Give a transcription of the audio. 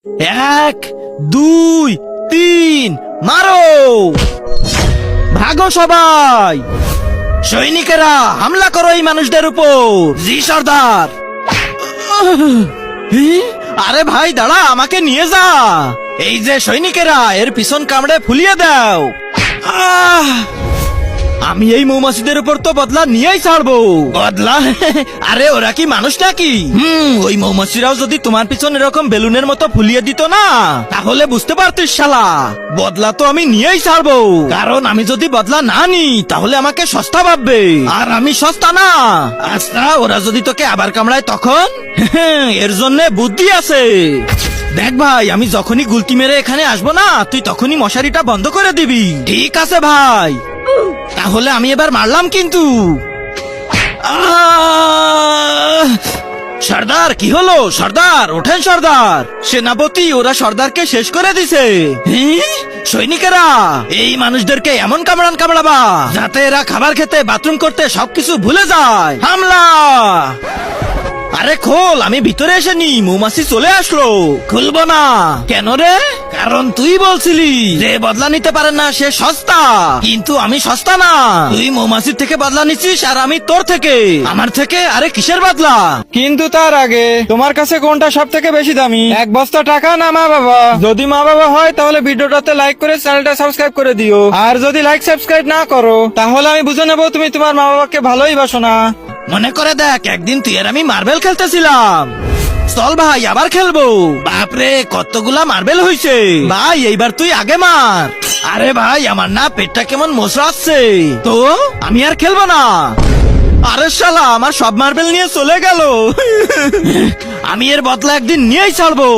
এক, দুই, তিন, মারো! ভাগো সবাই! সৈনিকেরা হামলা করো এই মানুষদের উপর! জি সর্দার! আরে ভাই দাঁড়া, আমাকে নিয়ে যা! এই যে সৈনিকেরা, এর পিছন কামড়ে ফুলিয়ে দাও! আমি এই মৌমাছিদের উপর তো বদলা নিয়েই ছাড়বো। বদলা? আরে ওরা কি মানুষ নাকি? ওই মৌমাছিরাও যদি তোমার পিছন এরকম বেলুনের মতো ফুলিয়ে দিত না, তাহলে বুঝতে পারতিস শালা, বদলা তো আমি নিয়েই ছাড়বো। কারণ আমি যদি বদলা না নিই তাহলে আমাকে সস্তা ভাববে, আর আমি সস্তা না। আচ্ছা, ওরা যদি তোকে আবার কামড়ায় তখন? এর জন্য বুদ্ধি আছে। দেখ ভাই, আমি যখনই গুলতি মেরে এখানে আসবো না, তুই তখনই মশারিটা বন্ধ করে দিবি। ঠিক আছে ভাই, তাহলে আমি এবার মারলাম কিন্তু। সর্দার, কি হলো? সর্দার ওঠেন সর্দার! সেনাপতি, ওরা সর্দারকে শেষ করে দিছে। সৈনিকেরা, এই মানুষদেরকে এমন কামড়াবা যাতে এরা খাবার খেতে, বাথরুম করতে সবকিছু ভুলে যায়। হামলা! আরে খোল, আমি ভিতরে এসেনি, মৌমাছি চলে আসলো। খুলবো না। কেন রে? কারণ তুই বলছিলি যে বদলা নিতে পারে না সে সস্তা, কিন্তু আমি সস্তা না। তুই মৌমাছির থেকে বদলা নিচ্ছিস আর আমি তোর থেকে। আমার থেকে? আরে কিসের বদলা? কিন্তু তার আগে তোমার কাছে কোনটা সব থেকে বেশি দামি, এক বস্তা টাকা না মা বাবা? যদি মা বাবা হয় তাহলে ভিডিওটাতে লাইক করে চ্যানেলটা সাবস্ক্রাইব করে দিও, আর যদি লাইক সাবস্ক্রাইব না করো তাহলে আমি বুঝে নেবো তুমি তোমার মা বাবাকে ভালোই বাসো না। মনে করে দেখ, একদিন তুই আর আমি মার্বেল খেলতেছিলাম। চল ভাই, আবার খেলবো। বাপরে, কতগুলা মার্বেল হইছে। ভাই এইবার তুই আগে মার। আরে ভাই, আমার না পেটটা কেমন মোচড়াচ্ছে, তো আমি আর খেলবো না। আরে শালা, আমার সব মার্বেল নিয়ে চলে গেল। আমি এর বদলা একদিন নিয়েই ছাড়বো।